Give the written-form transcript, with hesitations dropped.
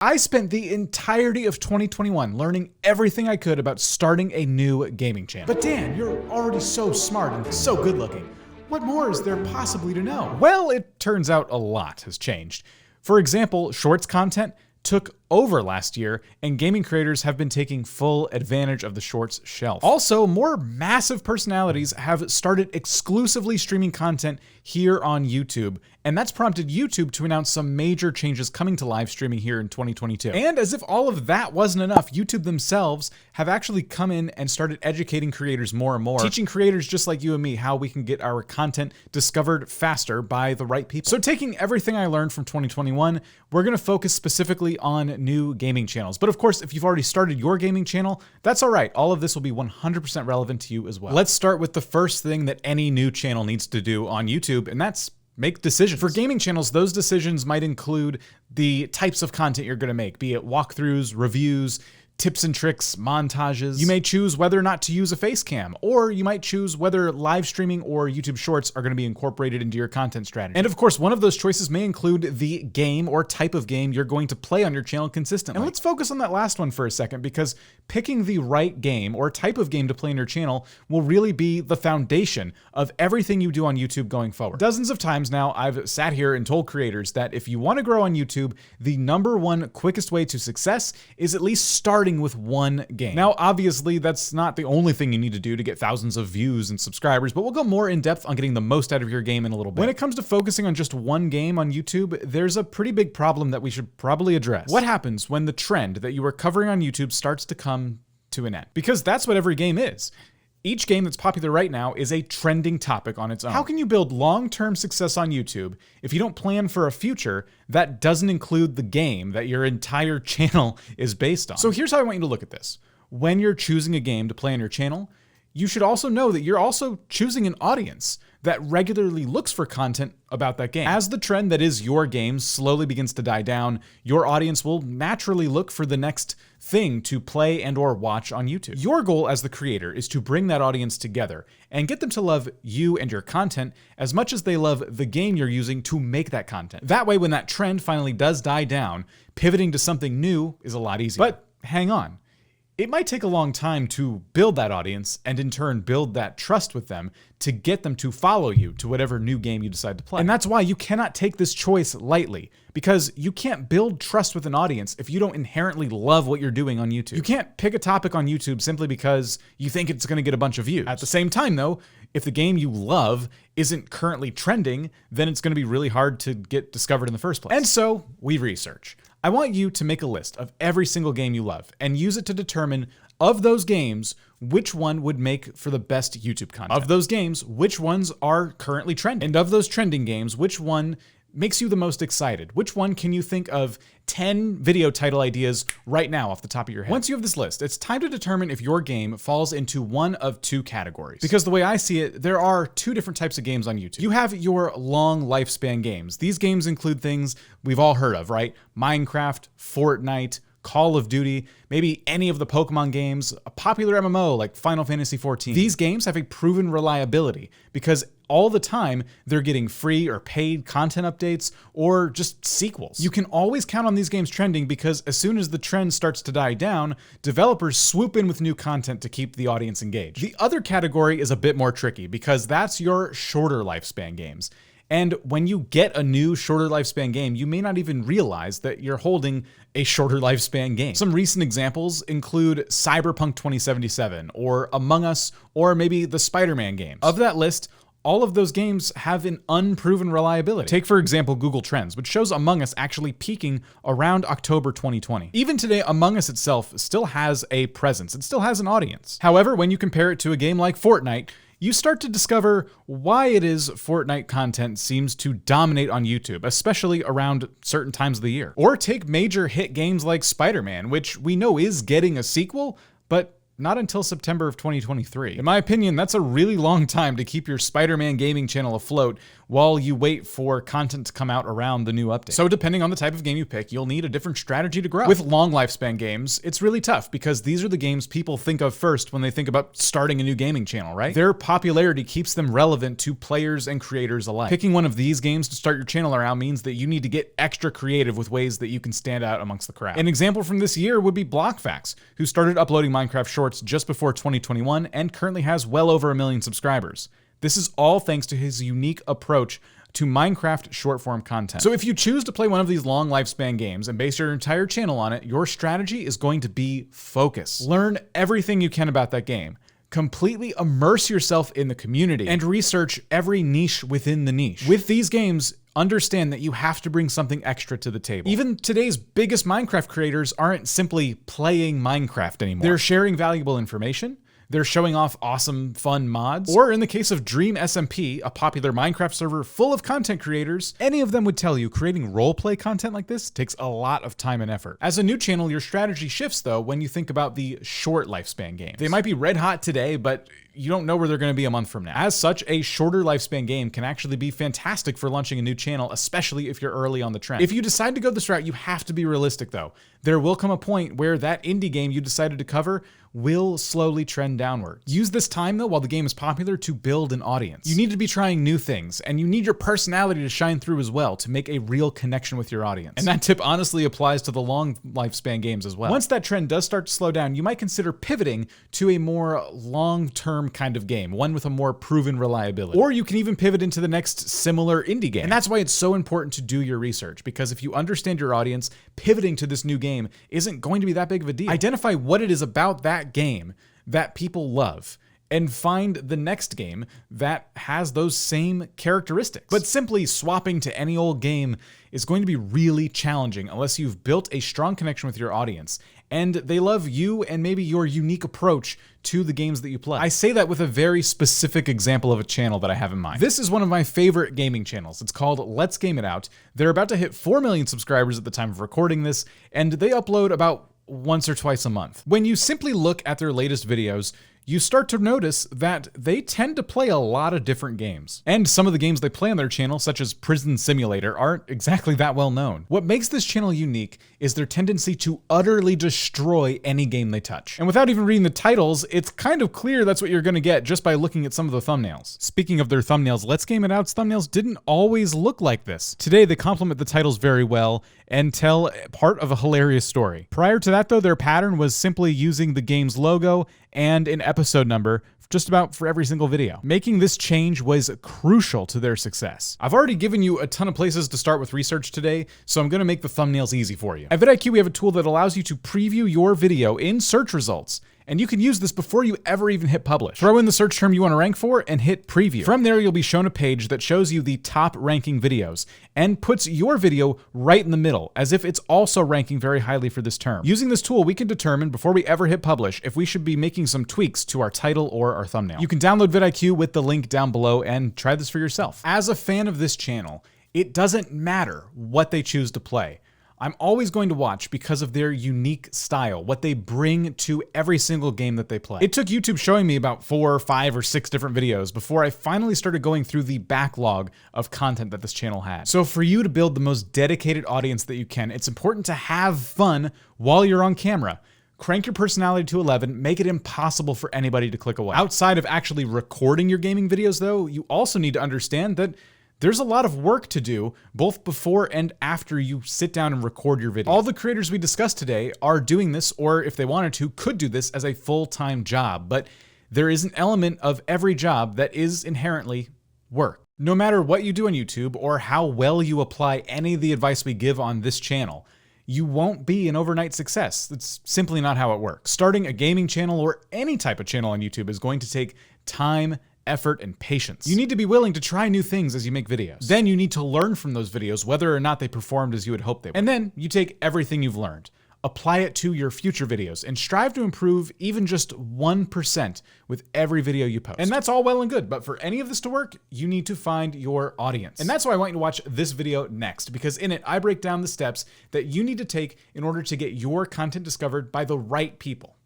I spent the entirety of 2021 learning everything I could about starting a new gaming channel. But Dan, you're already so smart and so good looking. What more is there possibly to know? Well, it turns out a lot has changed. For example, shorts content took over last year, and gaming creators have been taking full advantage of the shorts shelf. Also, more massive personalities have started exclusively streaming content here on YouTube, and that's prompted YouTube to announce some major changes coming to live streaming here in 2022. And as if all of that wasn't enough, YouTube themselves have actually come in and started educating creators more and more, teaching creators just like you and me how we can get our content discovered faster by the right people. So taking everything I learned from 2021, we're gonna focus specifically on new gaming channels. But of course, if you've already started your gaming channel, that's all right. All of this will be 100% relevant to you as well. Let's start with the first thing that any new channel needs to do on YouTube, and that's make decisions. For gaming channels, those decisions might include the types of content you're gonna make, be it walkthroughs, reviews, tips and tricks, montages. You may choose whether or not to use a face cam, or you might choose whether live streaming or YouTube Shorts are gonna be incorporated into your content strategy. And of course, one of those choices may include the game or type of game you're going to play on your channel consistently. And let's focus on that last one for a second, because picking the right game or type of game to play on your channel will really be the foundation of everything you do on YouTube going forward. Dozens of times now, I've sat here and told creators that if you wanna grow on YouTube, the #1 quickest way to success is at least starting with one game. Now, obviously, that's not the only thing you need to do to get thousands of views and subscribers, but we'll go more in depth on getting the most out of your game in a little bit. When it comes to focusing on just one game on YouTube, there's a pretty big problem that we should probably address. What happens when the trend that you are covering on YouTube starts to come to an end? Because that's what every game is. Each game that's popular right now is a trending topic on its own. How can you build long-term success on YouTube if you don't plan for a future that doesn't include the game that your entire channel is based on? So here's how I want you to look at this. When you're choosing a game to play on your channel, you should also know that you're also choosing an audience that regularly looks for content about that game. As the trend that is your game slowly begins to die down, your audience will naturally look for the next thing to play and or watch on YouTube. Your goal as the creator is to bring that audience together and get them to love you and your content as much as they love the game you're using to make that content. That way, when that trend finally does die down, pivoting to something new is a lot easier. But hang on. It might take a long time to build that audience and in turn build that trust with them to get them to follow you to whatever new game you decide to play. And that's why you cannot take this choice lightly, because you can't build trust with an audience if you don't inherently love what you're doing on YouTube. You can't pick a topic on YouTube simply because you think it's gonna get a bunch of views. At the same time though, if the game you love isn't currently trending, then it's gonna be really hard to get discovered in the first place. And so we research. I want you to make a list of every single game you love and use it to determine, of those games, which one would make for the best YouTube content. Of those games, which ones are currently trending? And of those trending games, which one makes you the most excited? Which one can you think of 10 video title ideas right now off the top of your head? Once you have this list, it's time to determine if your game falls into one of two categories. Because the way I see it, there are two different types of games on YouTube. You have your long lifespan games. These games include things we've all heard of, right? Minecraft, Fortnite, Call of Duty, maybe any of the Pokemon games, a popular MMO like Final Fantasy XIV. These games have a proven reliability because all the time they're getting free or paid content updates or just sequels. You can always count on these games trending because as soon as the trend starts to die down, developers swoop in with new content to keep the audience engaged. The other category is a bit more tricky because that's your shorter lifespan games. And when you get a new shorter lifespan game, you may not even realize that you're holding a shorter lifespan game. Some recent examples include Cyberpunk 2077 or Among Us, or maybe the Spider-Man games. Of that list, all of those games have an unproven reliability. Take, for example, Google Trends, which shows Among Us actually peaking around October 2020. Even today, Among Us itself still has a presence. It still has an audience. However, when you compare it to a game like Fortnite, you start to discover why it is Fortnite content seems to dominate on YouTube, especially around certain times of the year. Or take major hit games like Spider-Man, which we know is getting a sequel, but not until September of 2023. In my opinion, that's a really long time to keep your Spider-Man gaming channel afloat while you wait for content to come out around the new update. So depending on the type of game you pick, you'll need a different strategy to grow. With long lifespan games, it's really tough because these are the games people think of first when they think about starting a new gaming channel, right? Their popularity keeps them relevant to players and creators alike. Picking one of these games to start your channel around means that you need to get extra creative with ways that you can stand out amongst the crowd. An example from this year would be BlockFacts, who started uploading Minecraft Shorts just before 2021 and currently has well over 1 million subscribers. This is all thanks to his unique approach to Minecraft short-form content. So if you choose to play one of these long lifespan games and base your entire channel on it, your strategy is going to be focus. Learn everything you can about that game. Completely immerse yourself in the community and research every niche within the niche. With these games, understand that you have to bring something extra to the table. Even today's biggest Minecraft creators aren't simply playing Minecraft anymore. They're sharing valuable information. They're showing off awesome, fun mods. Or in the case of Dream SMP, a popular Minecraft server full of content creators, any of them would tell you creating roleplay content like this takes a lot of time and effort. As a new channel, your strategy shifts though when you think about the short lifespan games. They might be red hot today, but you don't know where they're going to be a month from now. As such, a shorter lifespan game can actually be fantastic for launching a new channel, especially if you're early on the trend. If you decide to go this route, you have to be realistic though. There will come a point where that indie game you decided to cover will slowly trend downward. Use this time though while the game is popular to build an audience. You need to be trying new things, and you need your personality to shine through as well to make a real connection with your audience. And that tip honestly applies to the long lifespan games as well. Once that trend does start to slow down, you might consider pivoting to a more long-term kind of game, one with a more proven reliability. Or you can even pivot into the next similar indie game. And that's why it's so important to do your research, because if you understand your audience, pivoting to this new game isn't going to be that big of a deal. Identify what it is about that game that people love, and find the next game that has those same characteristics. But simply swapping to any old game is going to be really challenging unless you've built a strong connection with your audience and they love you and maybe your unique approach to the games that you play. I say that with a very specific example of a channel that I have in mind. This is one of my favorite gaming channels. It's called Let's Game It Out. They're about to hit 4 million subscribers at the time of recording this, and they upload about once or twice a month. When you simply look at their latest videos, you start to notice that they tend to play a lot of different games. And some of the games they play on their channel, such as Prison Simulator, aren't exactly that well known. What makes this channel unique is their tendency to utterly destroy any game they touch. And without even reading the titles, it's kind of clear that's what you're gonna get just by looking at some of the thumbnails. Speaking of their thumbnails, Let's Game It Out's thumbnails didn't always look like this. Today, they complement the titles very well and tell part of a hilarious story. Prior to that though, their pattern was simply using the game's logo and an episode number just about for every single video. Making this change was crucial to their success. I've already given you a ton of places to start with research today, so I'm gonna make the thumbnails easy for you. At vidIQ, we have a tool that allows you to preview your video in search results, and you can use this before you ever even hit publish. Throw in the search term you want to rank for and hit preview. From there, you'll be shown a page that shows you the top ranking videos and puts your video right in the middle, as if it's also ranking very highly for this term. Using this tool, we can determine before we ever hit publish if we should be making some tweaks to our title or our thumbnail. You can download vidIQ with the link down below and try this for yourself. As a fan of this channel, it doesn't matter what they choose to play. I'm always going to watch because of their unique style, what they bring to every single game that they play. It took YouTube showing me about 4, 5, or 6 different videos before I finally started going through the backlog of content that this channel had. So for you to build the most dedicated audience that you can, it's important to have fun while you're on camera. Crank your personality to 11, make it impossible for anybody to click away. Outside of actually recording your gaming videos though, you also need to understand that there's a lot of work to do, both before and after you sit down and record your video. All the creators we discussed today are doing this, or if they wanted to, could do this as a full-time job, but there is an element of every job that is inherently work. No matter what you do on YouTube, or how well you apply any of the advice we give on this channel, you won't be an overnight success. That's simply not how it works. Starting a gaming channel or any type of channel on YouTube is going to take time, effort, and patience. You need to be willing to try new things as you make videos. Then you need to learn from those videos whether or not they performed as you had hoped they would. And then you take everything you've learned, apply it to your future videos, and strive to improve even just 1% with every video you post. And that's all well and good, but for any of this to work, you need to find your audience. And that's why I want you to watch this video next, because in it, I break down the steps that you need to take in order to get your content discovered by the right people.